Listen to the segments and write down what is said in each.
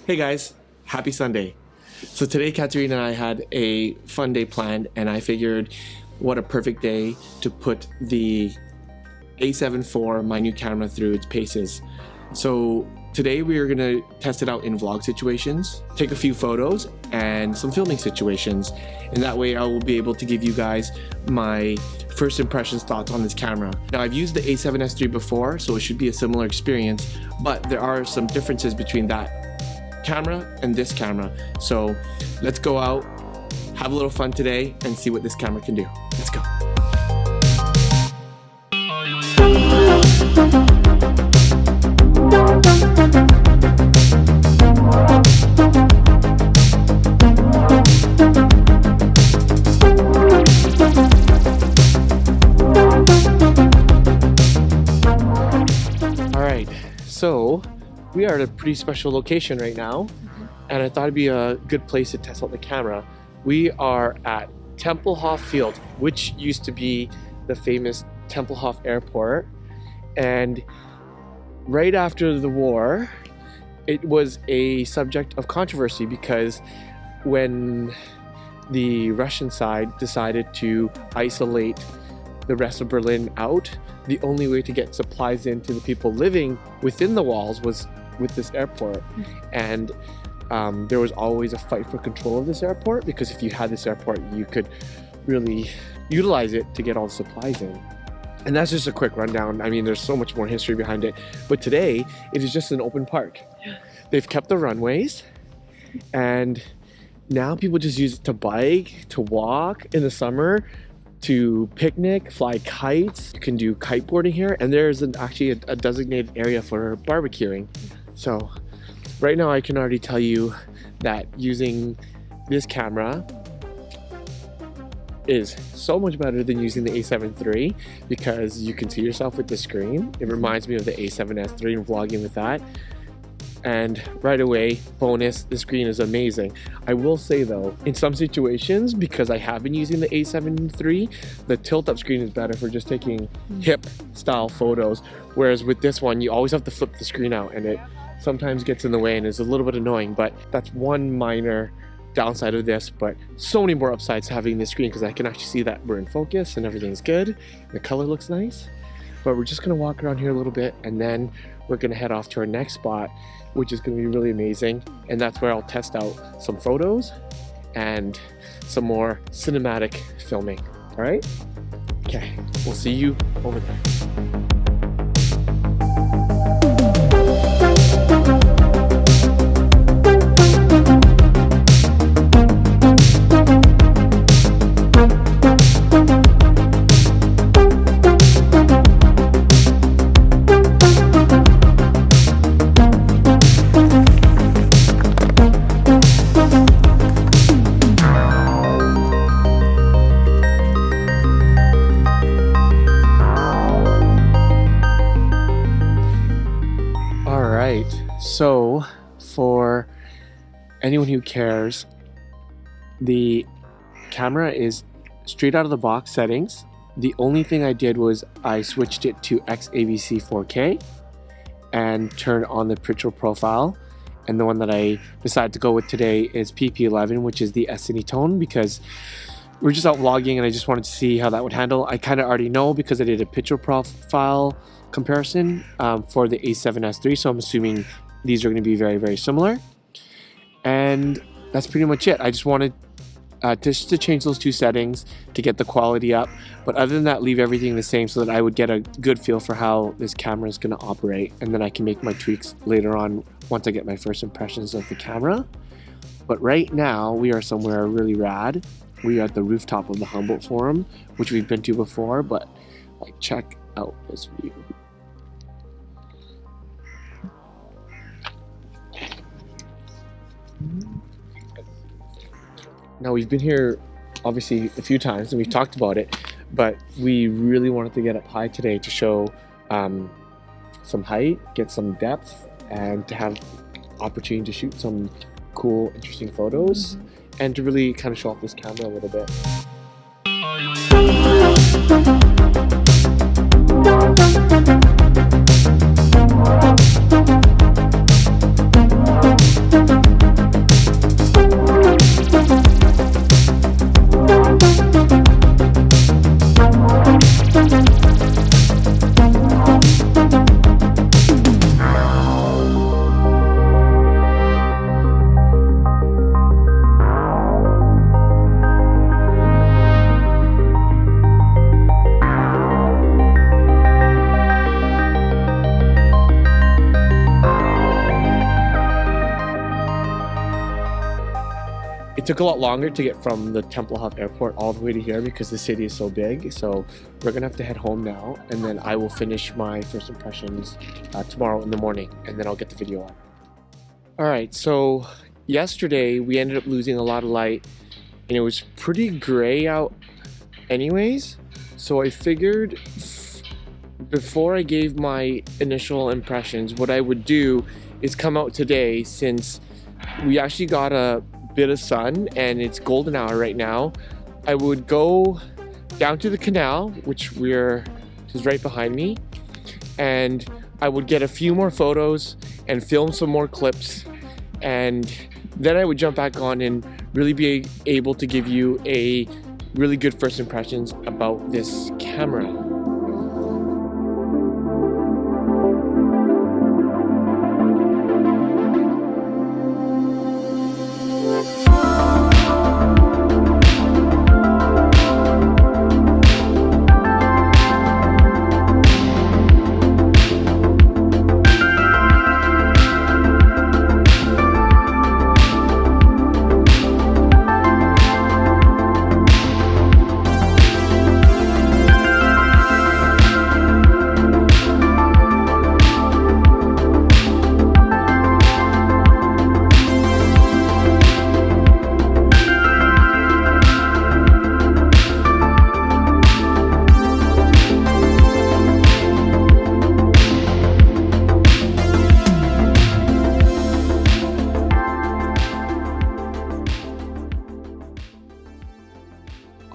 Hey guys, happy Sunday. So today Katerina and I had a fun day planned, and I figured what a perfect day to put the A7 IV, my new camera, through its paces. So today we are going to test it out in vlog situations, take a few photos and some filming situations, and that way I will be able to give you guys my first impressions, thoughts on this camera. Now, I've used the A7S III before, so it should be a similar experience, but there are some differences between that camera and this camera. So let's go out, have a little fun today, and see what this camera can do. Let's go. All right, so we are at a pretty special location right now, and I thought it'd be a good place to test out the camera. We are at Tempelhof Field, which used to be the famous Tempelhof Airport, and right after the war it was a subject of controversy because when the Russian side decided to isolate the rest of Berlin out, the only way to get supplies into the people living within the walls was with this airport. And there was always a fight for control of this airport, because if you had this airport you could really utilize it to get all the supplies in. And that's just a quick rundown. I mean, there's so much more history behind it, but today it is just an open park. They've kept the runways, and now people just use it to bike, to walk in the summer, to picnic, fly kites. You can do kiteboarding here, and there's actually a designated area for barbecuing. So right now I can already tell you that using this camera is so much better than using the A7 III, because you can see yourself with the screen. It reminds me of the A7S III and vlogging with that. And right away, bonus, the screen is amazing. I will say though, in some situations, because I have been using the A7 III, the tilt-up screen is better for just taking hip style photos, whereas with this one you always have to flip the screen out, and it sometimes gets in the way and is a little bit annoying. But that's one minor downside of this, but so many more upsides to having this screen, because I can actually see that we're in focus and everything's good. The color looks nice. But we're just gonna walk around here a little bit, and then we're gonna head off to our next spot, which is gonna be really amazing. And that's where I'll test out some photos and some more cinematic filming. All right? Okay, we'll see you over there. So for anyone who cares, the camera is straight out of the box settings. The only thing I did was I switched it to XAVC 4K and turned on the picture profile. And the one that I decided to go with today is PP11, which is the Acetone, because we're just out vlogging and I just wanted to see how that would handle. I kind of already know because I did a picture profile comparison for the A7S III, so I'm assuming these are going to be very, very similar. And that's pretty much it. I just wanted just to change those two settings to get the quality up, but other than that, leave everything the same so that I would get a good feel for how this camera is going to operate, and then I can make my tweaks later on once I get my first impressions of the camera. But right now we are somewhere really rad. We are at the rooftop of the Humboldt Forum, which we've been to before, but like, check out this view. Now, we've been here obviously a few times and we've talked about it, but we really wanted to get up high today to show some height, get some depth, and to have opportunity to shoot some cool, interesting photos, and to really kind of show off this camera a little bit. It took a lot longer to get from the Tempelhof airport all the way to here because the city is so big. So we're gonna have to head home now, and then I will finish my first impressions tomorrow in the morning, and then I'll get the video on. All right, so yesterday we ended up losing a lot of light, and it was pretty gray out anyways. So I figured before I gave my initial impressions, what I would do is come out today, since we actually got a bit of sun and it's golden hour right now. I would go down to the canal, which is right behind me, and I would get a few more photos and film some more clips, and then I would jump back on and really be able to give you a really good first impressions about this camera.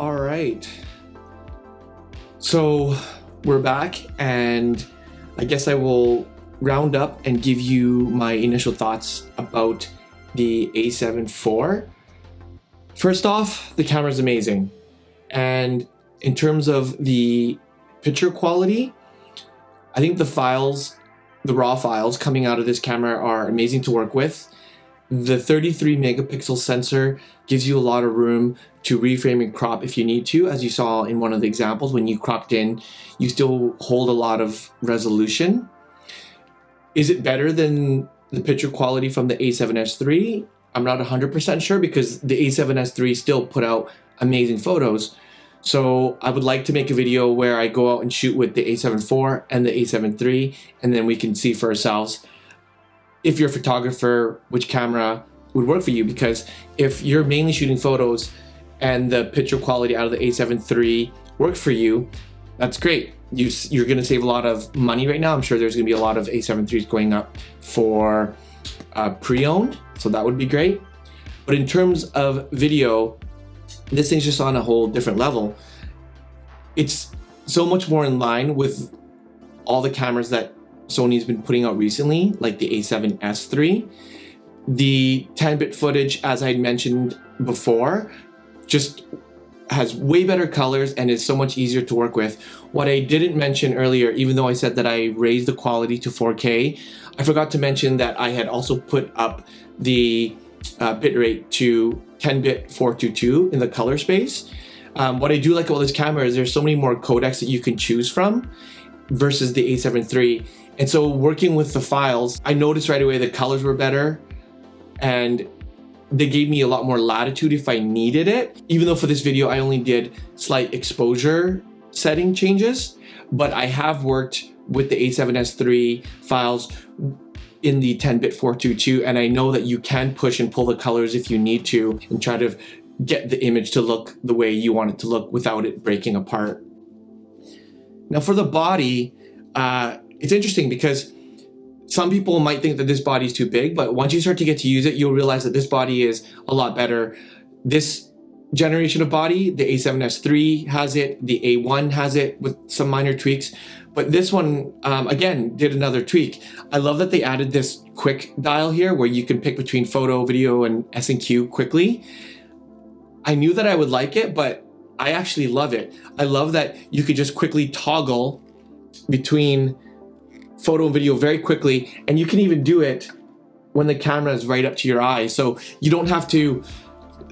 All right, so we're back, and I guess I will round up and give you my initial thoughts about the A7 IV. First off, the camera is amazing, and in terms of the picture quality, I think the raw files coming out of this camera are amazing to work with. The 33 megapixel sensor gives you a lot of room to reframe and crop if you need to. As you saw in one of the examples, when you cropped in, you still hold a lot of resolution. Is it better than the picture quality from the A7S III? I'm not 100% sure, because the A7S III still put out amazing photos. So I would like to make a video where I go out and shoot with the A7 IV and the A7 III, and then we can see for ourselves, if you're a photographer, which camera would work for you. Because if you're mainly shooting photos and the picture quality out of the A7 III works for you, that's great. You're going to save a lot of money right now. I'm sure there's going to be a lot of A7 IIIs going up for pre-owned, so that would be great. But in terms of video, this thing's just on a whole different level. It's so much more in line with all the cameras that Sony's been putting out recently, like the A7S III. The 10-bit footage, as I mentioned before, just has way better colors and is so much easier to work with. What I didn't mention earlier, even though I said that I raised the quality to 4K, I forgot to mention that I had also put up the bitrate to 10-bit 422 in the color space. What I do like about this camera is there's so many more codecs that you can choose from versus the A7 III. And so working with the files, I noticed right away the colors were better, and they gave me a lot more latitude if I needed it. Even though for this video, I only did slight exposure setting changes, but I have worked with the A7S III files in the 10-bit 422, and I know that you can push and pull the colors if you need to and try to get the image to look the way you want it to look without it breaking apart. Now for the body, it's interesting because some people might think that this body is too big, but once you start to get to use it, you'll realize that this body is a lot better. This generation of body, the A7S III has it, the A1 has it with some minor tweaks, but this one, again, did another tweak. I love that they added this quick dial here where you can pick between photo, video, and S&Q quickly. I knew that I would like it, but I actually love it. I love that you could just quickly toggle between photo and video very quickly, and you can even do it when the camera is right up to your eye. So you don't have to,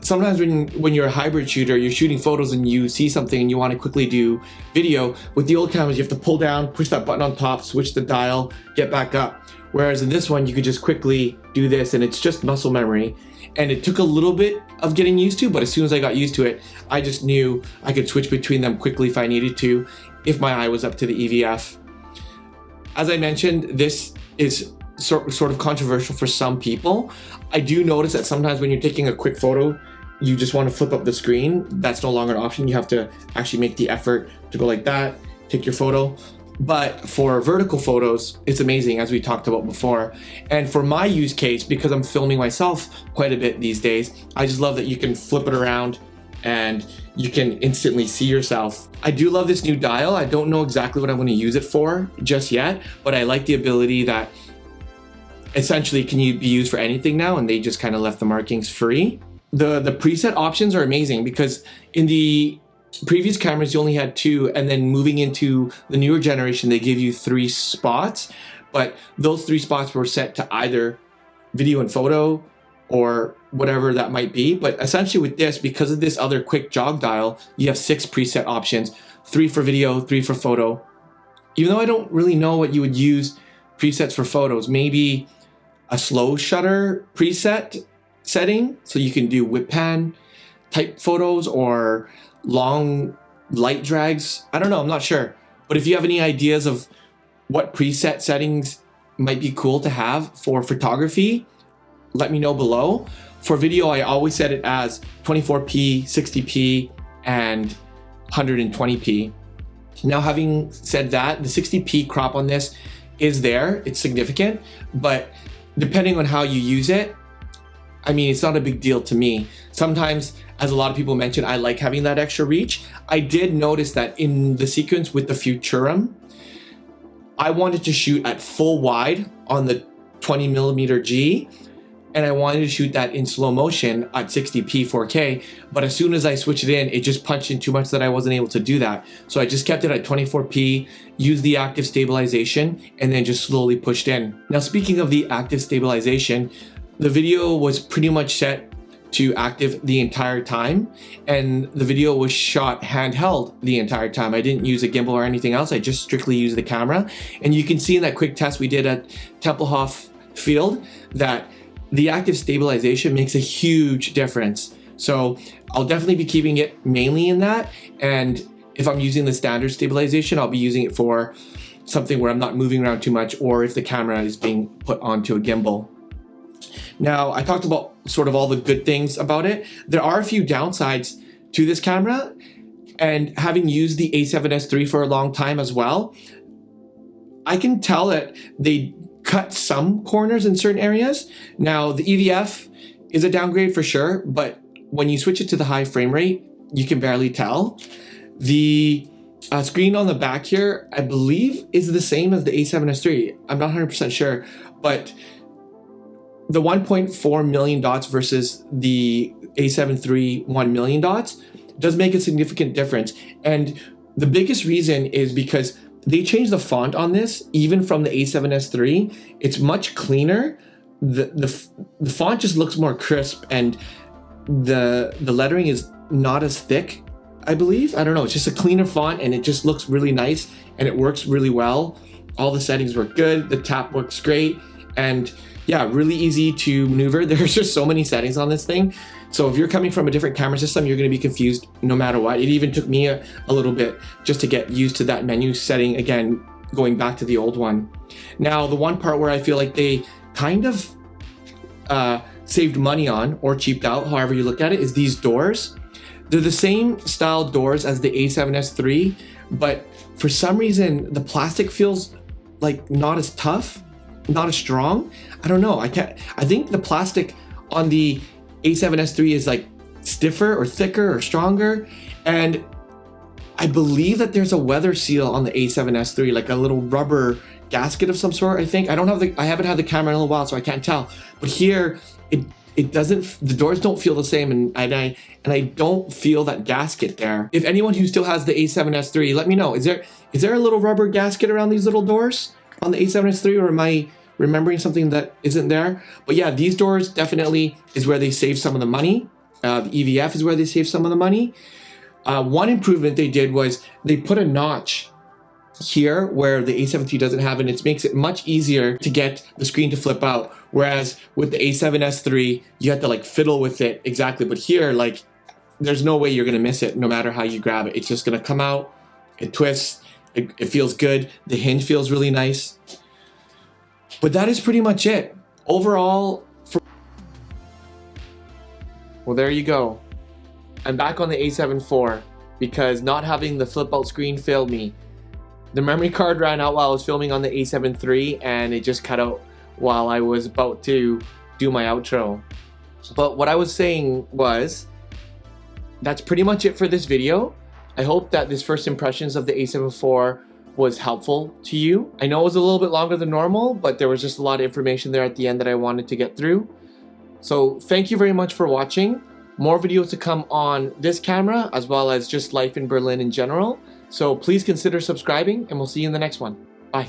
sometimes when you're a hybrid shooter, you're shooting photos and you see something and you want to quickly do video. With the old cameras, you have to pull down, push that button on top, switch the dial, get back up. Whereas in this one, you could just quickly do this, and it's just muscle memory. and it took a little bit of getting used to, but as soon as I got used to it, I just knew I could switch between them quickly if I needed to, if my eye was up to the EVF. As I mentioned, this is sort of controversial for some people. I do notice that sometimes when you're taking a quick photo, you just want to flip up the screen. That's no longer an option. You have to actually make the effort to go like that, take your photo. But for vertical photos, it's amazing, as we talked about before. And for my use case, because I'm filming myself quite a bit these days, I just love that you can flip it around and you can instantly see yourself. I do love this new dial. I don't know exactly what I'm going to use it for just yet, but I like the ability that essentially can be used for anything now, and they just kind of left the markings free. The preset options are amazing, because in the previous cameras you only had 2, and then moving into the newer generation they give you 3 spots, but those 3 spots were set to either video and photo or whatever that might be. But essentially with this, because of this other quick jog dial, you have 6 preset options, 3 for video, 3 for photo. Even though I don't really know what you would use presets for photos, maybe a slow shutter preset setting, so you can do whip pan type photos or long light drags. I don't know, I'm not sure. But if you have any ideas of what preset settings might be cool to have for photography, let me know below. For video, I always set it as 24p, 60p, and 120p. Now, having said that, the 60p crop on this is there, it's significant, but depending on how you use it, I mean, it's not a big deal to me. Sometimes, as a lot of people mention, I like having that extra reach. I did notice that in the sequence with the Futurum, I wanted to shoot at full wide on the 20mm G, and I wanted to shoot that in slow motion at 60p 4K, but as soon as I switched it in, it just punched in too much that I wasn't able to do that. So I just kept it at 24p, used the active stabilization, and then just slowly pushed in. Now, speaking of the active stabilization, the video was pretty much set to active the entire time, and the video was shot handheld the entire time. I didn't use a gimbal or anything else. I just strictly used the camera. And you can see in that quick test we did at Tempelhof Field that the active stabilization makes a huge difference. So I'll definitely be keeping it mainly in that. And if I'm using the standard stabilization, I'll be using it for something where I'm not moving around too much, or if the camera is being put onto a gimbal. Now, I talked about sort of all the good things about it. There are a few downsides to this camera, and having used the A7S III for a long time as well, I can tell that they cut some corners in certain areas. Now, the EVF is a downgrade for sure, but when you switch it to the high frame rate, you can barely tell. The screen on the back here, I believe, is the same as the A7S III. I'm not 100% sure, but the 1.4 million dots versus the A7 III 1 million dots does make a significant difference. And the biggest reason is because they changed the font on this, even from the A7S III. It's much cleaner. The font just looks more crisp, and the lettering is not as thick, I believe. I don't know, it's just a cleaner font, and it just looks really nice, and it works really well. All the settings work good, the tap works great, and yeah, really easy to maneuver. There's just so many settings on this thing. So if you're coming from a different camera system, you're gonna be confused no matter what. It even took me a little bit just to get used to that menu setting, again, going back to the old one. Now, the one part where I feel like they kind of saved money on, or cheaped out, however you look at it, is these doors. They're the same style doors as the A7S III, but for some reason, the plastic feels like not as tough, not as strong. I don't know, I think the plastic on the A7S III is like stiffer or thicker or stronger, and I believe that there's a weather seal on the A7S III, like a little rubber gasket of some sort, I think. I haven't had the camera in a little while, so I can't tell. But here, it doesn't, the doors don't feel the same, and I don't feel that gasket there. If anyone who still has the A7S III, let me know. Is there a little rubber gasket around these little doors on the A7S III, or am I remembering something that isn't there? But yeah, these doors definitely is where they save some of the money. The EVF is where they save some of the money. One improvement they did was they put a notch here where the A7 III doesn't have it. It makes it much easier to get the screen to flip out. Whereas with the A7S III, you have to like fiddle with it exactly. But here, like, there's no way you're gonna miss it no matter how you grab it. It's just gonna come out, it twists, it feels good. The hinge feels really nice. But that is pretty much it. Overall, well, there you go. I'm back on the A7 IV because not having the flip out screen failed me. The memory card ran out while I was filming on the A7 III and it just cut out while I was about to do my outro. But what I was saying was, that's pretty much it for this video. I hope that this first impressions of the A7 IV was helpful to you. I know it was a little bit longer than normal, but there was just a lot of information there at the end that I wanted to get through. So thank you very much for watching. More videos to come on this camera as well as just life in Berlin in general. So please consider subscribing and we'll see you in the next one. Bye.